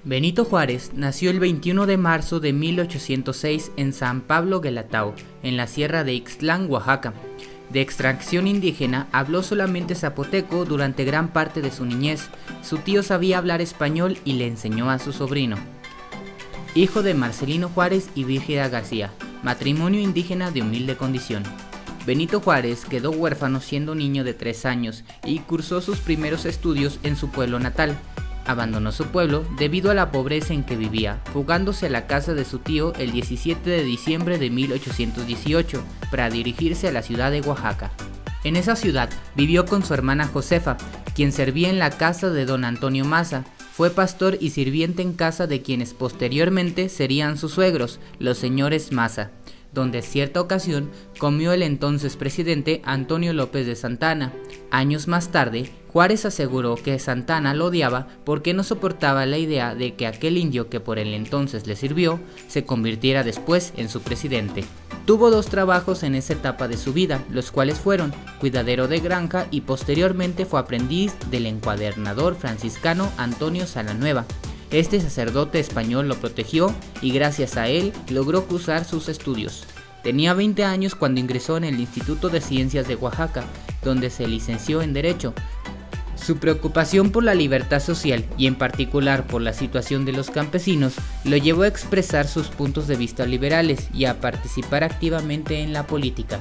Benito Juárez nació el 21 de marzo de 1806 en San Pablo Guelatao, en la sierra de Ixtlán, Oaxaca. De extracción indígena, habló solamente zapoteco durante gran parte de su niñez. Su tío sabía hablar español y le enseñó a su sobrino. Hijo de Marcelino Juárez y Brígida García, matrimonio indígena de humilde condición. Benito Juárez quedó huérfano siendo niño de 3 años y cursó sus primeros estudios en su pueblo natal. Abandonó su pueblo debido a la pobreza en que vivía, fugándose a la casa de su tío el 17 de diciembre de 1818 para dirigirse a la ciudad de Oaxaca. En esa ciudad vivió con su hermana Josefa, quien servía en la casa de don Antonio Maza. Fue pastor y sirviente en casa de quienes posteriormente serían sus suegros, los señores Maza, donde cierta ocasión comió el entonces presidente Antonio López de Santana. Años más tarde, Juárez aseguró que Santana lo odiaba porque no soportaba la idea de que aquel indio que por el entonces le sirvió se convirtiera después en su presidente. Tuvo 2 trabajos en esa etapa de su vida, los cuales fueron cuidadero de granja y posteriormente fue aprendiz del encuadernador franciscano Antonio Salanueva. Este sacerdote español lo protegió y gracias a él logró cursar sus estudios. Tenía 20 años cuando ingresó en el Instituto de Ciencias de Oaxaca, donde se licenció en Derecho. Su preocupación por la libertad social y en particular por la situación de los campesinos lo llevó a expresar sus puntos de vista liberales y a participar activamente en la política.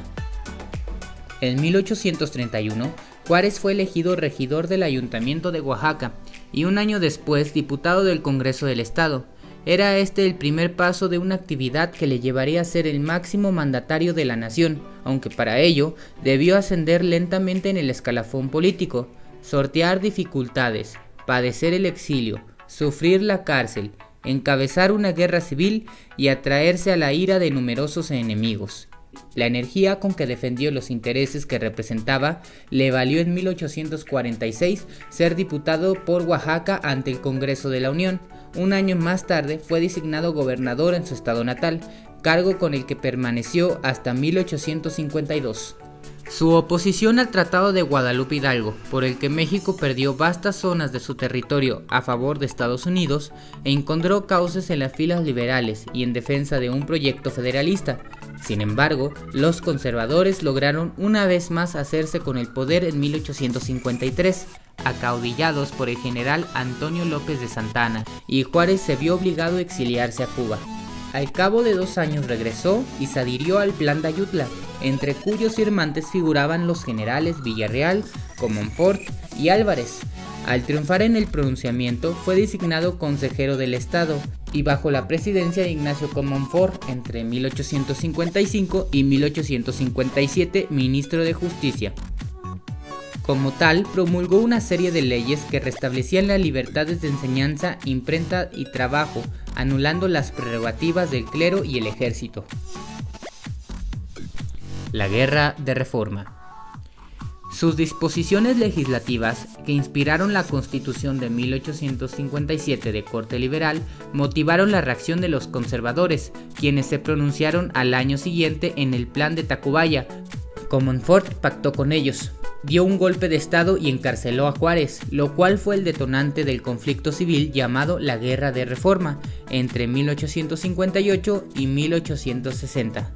En 1831, Juárez fue elegido regidor del Ayuntamiento de Oaxaca y un año después diputado del Congreso del Estado. Era este el primer paso de una actividad que le llevaría a ser el máximo mandatario de la nación, aunque para ello debió ascender lentamente en el escalafón político, sortear dificultades, padecer el exilio, sufrir la cárcel, encabezar una guerra civil y atraerse a la ira de numerosos enemigos. La energía con que defendió los intereses que representaba le valió en 1846 ser diputado por Oaxaca ante el Congreso de la Unión. Un año más tarde fue designado gobernador en su estado natal, cargo con el que permaneció hasta 1852. Su oposición al Tratado de Guadalupe Hidalgo, por el que México perdió vastas zonas de su territorio a favor de Estados Unidos, encontró cauces en las filas liberales y en defensa de un proyecto federalista. Sin embargo, los conservadores lograron una vez más hacerse con el poder en 1853, acaudillados por el general Antonio López de Santana, y Juárez se vio obligado a exiliarse a Cuba. Al cabo de 2 años regresó y se adhirió al Plan de Ayutla, entre cuyos firmantes figuraban los generales Villarreal, Comonfort y Álvarez. Al triunfar en el pronunciamiento, fue designado consejero del Estado y bajo la presidencia de Ignacio Comonfort entre 1855 y 1857 ministro de Justicia. Como tal, promulgó una serie de leyes que restablecían las libertades de enseñanza, imprenta y trabajo, anulando las prerrogativas del clero y el ejército. La Guerra de Reforma. Sus disposiciones legislativas, que inspiraron la Constitución de 1857 de corte liberal, motivaron la reacción de los conservadores, quienes se pronunciaron al año siguiente en el Plan de Tacubaya. Comonfort pactó con ellos, dio un golpe de estado y encarceló a Juárez, lo cual fue el detonante del conflicto civil llamado la Guerra de Reforma entre 1858 y 1860.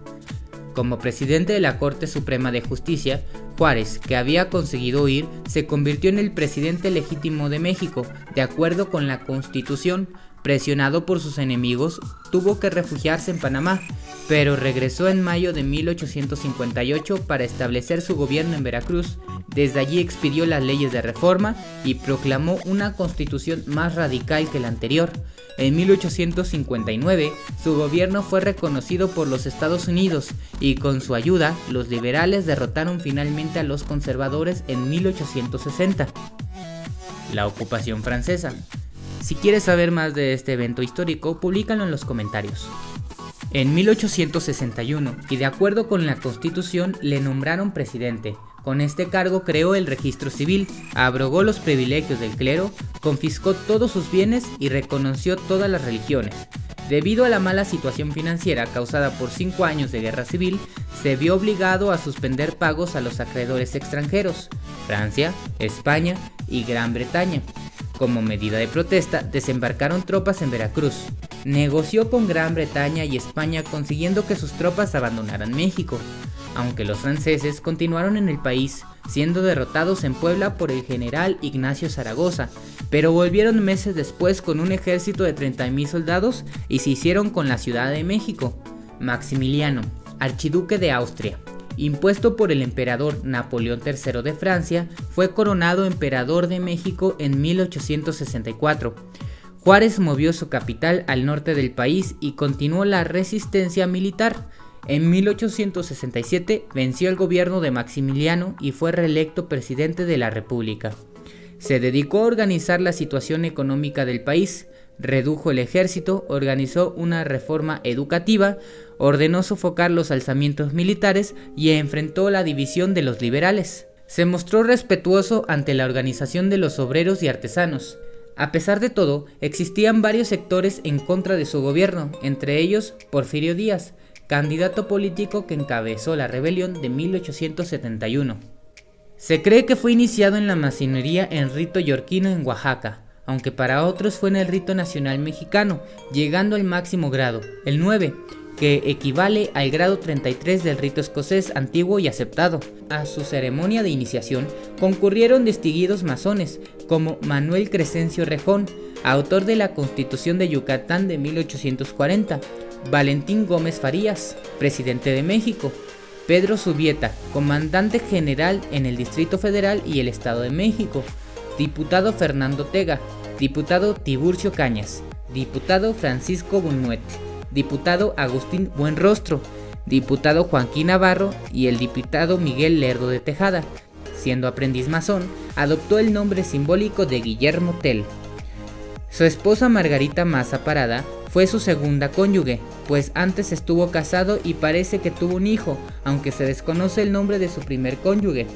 Como presidente de la Corte Suprema de Justicia, Juárez, que había conseguido huir, se convirtió en el presidente legítimo de México, de acuerdo con la Constitución. Presionado por sus enemigos, tuvo que refugiarse en Panamá, pero regresó en mayo de 1858 para establecer su gobierno en Veracruz. Desde allí expidió las leyes de reforma y proclamó una constitución más radical que la anterior. En 1859, su gobierno fue reconocido por los Estados Unidos y con su ayuda, los liberales derrotaron finalmente a los conservadores en 1860. La ocupación francesa. Si quieres saber más de este evento histórico, públicalo en los comentarios. En 1861, y de acuerdo con la Constitución, le nombraron presidente. Con este cargo creó el registro civil, abrogó los privilegios del clero, confiscó todos sus bienes y reconoció todas las religiones. Debido a la mala situación financiera causada por 5 años de guerra civil, se vio obligado a suspender pagos a los acreedores extranjeros, Francia, España y Gran Bretaña. Como medida de protesta, desembarcaron tropas en Veracruz. Negoció con Gran Bretaña y España consiguiendo que sus tropas abandonaran México, aunque los franceses continuaron en el país, siendo derrotados en Puebla por el general Ignacio Zaragoza, pero volvieron meses después con un ejército de 30,000 soldados y se hicieron con la Ciudad de México. Maximiliano, archiduque de Austria, impuesto por el emperador Napoleón III de Francia, fue coronado emperador de México en 1864. Juárez movió su capital al norte del país y continuó la resistencia militar. En 1867 venció el gobierno de Maximiliano y fue reelecto presidente de la República. Se dedicó a organizar la situación económica del país, redujo el ejército, organizó una reforma educativa, ordenó sofocar los alzamientos militares y enfrentó la división de los liberales. Se mostró respetuoso ante la organización de los obreros y artesanos. A pesar de todo, existían varios sectores en contra de su gobierno, entre ellos Porfirio Díaz, candidato político que encabezó la rebelión de 1871. Se cree que fue iniciado en la masonería en rito yorquino en Oaxaca, aunque para otros fue en el rito nacional mexicano, llegando al máximo grado, el 9, que equivale al grado 33 del rito escocés antiguo y aceptado. A su ceremonia de iniciación concurrieron distinguidos masones, como Manuel Crescencio Rejón, autor de la Constitución de Yucatán de 1840, Valentín Gómez Farías, presidente de México, Pedro Subieta, comandante general en el Distrito Federal y el Estado de México, diputado Fernando Tega, diputado Tiburcio Cañas, diputado Francisco Buñuet, diputado Agustín Buenrostro, diputado Joaquín Navarro y el diputado Miguel Lerdo de Tejada. Siendo aprendiz masón, adoptó el nombre simbólico de Guillermo Tell. Su esposa Margarita Maza Parada fue su segunda cónyuge, pues antes estuvo casado y parece que tuvo un hijo, aunque se desconoce el nombre de su primer cónyuge.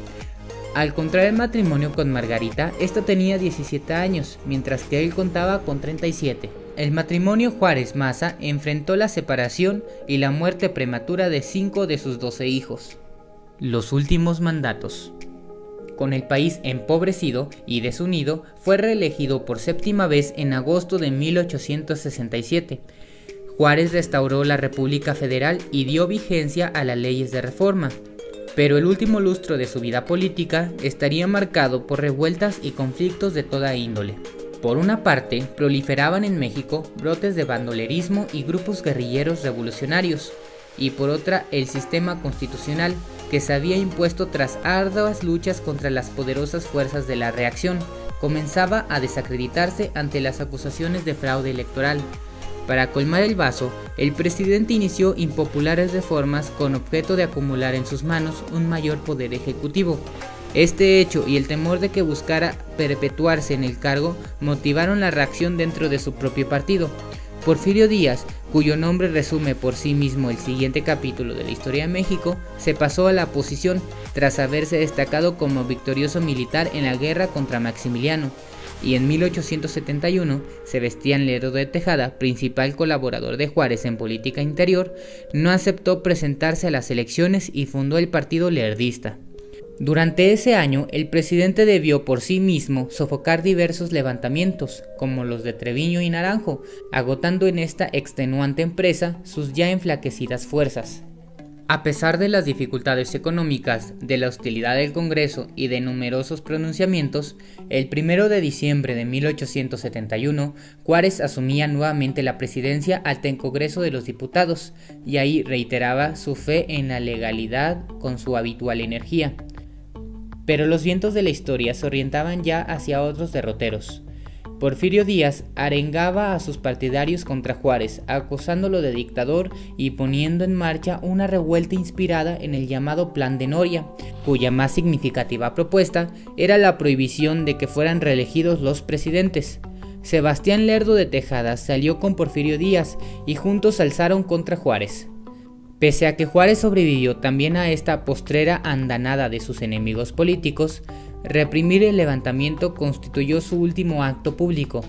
Al contraer el matrimonio con Margarita, esta tenía 17 años, mientras que él contaba con 37. El matrimonio Juárez-Maza enfrentó la separación y la muerte prematura de 5 de sus 12 hijos. Los últimos mandatos. Con el país empobrecido y desunido, fue reelegido por séptima vez en agosto de 1867. Juárez restauró la República Federal y dio vigencia a las leyes de reforma, pero el último lustro de su vida política estaría marcado por revueltas y conflictos de toda índole. Por una parte, proliferaban en México brotes de bandolerismo y grupos guerrilleros revolucionarios, y por otra el sistema constitucional que se había impuesto tras arduas luchas contra las poderosas fuerzas de la reacción, comenzaba a desacreditarse ante las acusaciones de fraude electoral. Para colmar el vaso, el presidente inició impopulares reformas con objeto de acumular en sus manos un mayor poder ejecutivo. Este hecho y el temor de que buscara perpetuarse en el cargo motivaron la reacción dentro de su propio partido. Porfirio Díaz, cuyo nombre resume por sí mismo el siguiente capítulo de la historia de México, se pasó a la oposición tras haberse destacado como victorioso militar en la guerra contra Maximiliano, y en 1871 Sebastián Lerdo de Tejada, principal colaborador de Juárez en política interior, no aceptó presentarse a las elecciones y fundó el Partido Lerdista. Durante ese año, el presidente debió por sí mismo sofocar diversos levantamientos, como los de Treviño y Naranjo, agotando en esta extenuante empresa sus ya enflaquecidas fuerzas. A pesar de las dificultades económicas, de la hostilidad del Congreso y de numerosos pronunciamientos, el 1 de diciembre de 1871, Juárez asumía nuevamente la presidencia ante el Congreso de los Diputados, y ahí reiteraba su fe en la legalidad con su habitual energía. Pero los vientos de la historia se orientaban ya hacia otros derroteros. Porfirio Díaz arengaba a sus partidarios contra Juárez, acusándolo de dictador y poniendo en marcha una revuelta inspirada en el llamado Plan de Noria, cuya más significativa propuesta era la prohibición de que fueran reelegidos los presidentes. Sebastián Lerdo de Tejada salió con Porfirio Díaz y juntos se alzaron contra Juárez. Pese a que Juárez sobrevivió también a esta postrera andanada de sus enemigos políticos, Reprimir el levantamiento constituyó su último acto público,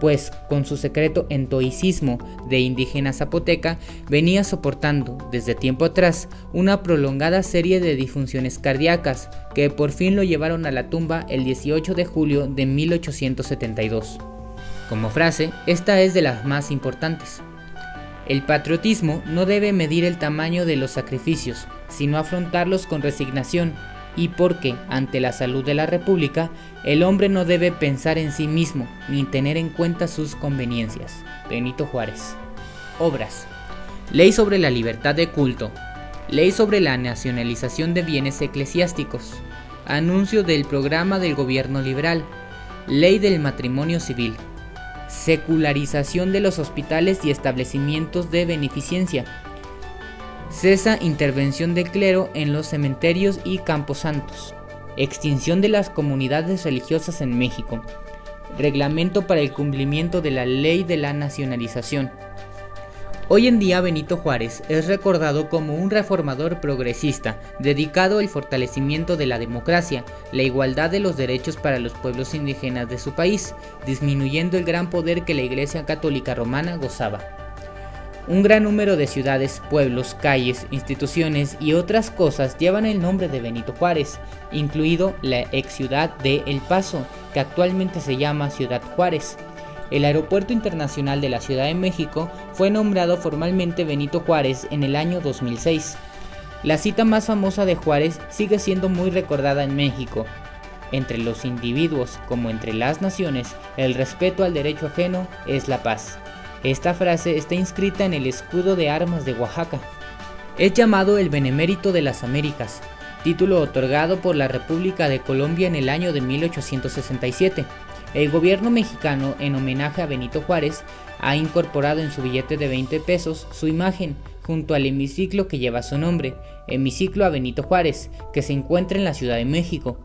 pues con su secreto entoicismo de indígena zapoteca venía soportando desde tiempo atrás una prolongada serie de disfunciones cardíacas que por fin lo llevaron a la tumba el 18 de julio de 1872. Como frase, esta es de las más importantes. El patriotismo no debe medir el tamaño de los sacrificios, sino afrontarlos con resignación, y porque, ante la salud de la República, el hombre no debe pensar en sí mismo, ni tener en cuenta sus conveniencias. Benito Juárez. Obras. Ley sobre la libertad de culto. Ley sobre la nacionalización de bienes eclesiásticos. Anuncio del programa del gobierno liberal. Ley del matrimonio civil. Secularización de los hospitales y establecimientos de beneficencia. Cesa intervención de clero en los cementerios y camposantos. Extinción de las comunidades religiosas en México. Reglamento para el cumplimiento de la ley de la nacionalización. Hoy en día Benito Juárez es recordado como un reformador progresista, dedicado al fortalecimiento de la democracia, la igualdad de los derechos para los pueblos indígenas de su país, disminuyendo el gran poder que la Iglesia Católica Romana gozaba. Un gran número de ciudades, pueblos, calles, instituciones y otras cosas llevan el nombre de Benito Juárez, incluido la ex ciudad de El Paso, que actualmente se llama Ciudad Juárez. El Aeropuerto Internacional de la Ciudad de México fue nombrado formalmente Benito Juárez en el año 2006. La cita más famosa de Juárez sigue siendo muy recordada en México. Entre los individuos como entre las naciones, el respeto al derecho ajeno es la paz. Esta frase está inscrita en el escudo de armas de Oaxaca. Es llamado el Benemérito de las Américas, título otorgado por la República de Colombia en el año de 1867. El gobierno mexicano, en homenaje a Benito Juárez, ha incorporado en su billete de 20 pesos su imagen, junto al hemiciclo que lleva su nombre, Hemiciclo a Benito Juárez, que se encuentra en la Ciudad de México.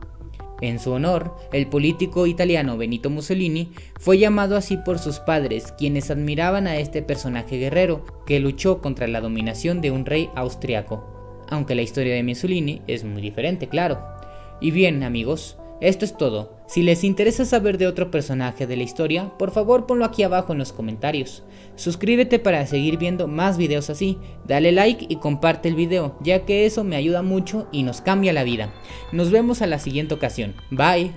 En su honor, el político italiano Benito Mussolini fue llamado así por sus padres, quienes admiraban a este personaje guerrero que luchó contra la dominación de un rey austriaco. Aunque la historia de Mussolini es muy diferente, claro. Y bien, amigos, esto es todo. Si les interesa saber de otro personaje de la historia, por favor ponlo aquí abajo en los comentarios. Suscríbete para seguir viendo más videos así, dale like y comparte el video, ya que eso me ayuda mucho y nos cambia la vida. Nos vemos a la siguiente ocasión. Bye.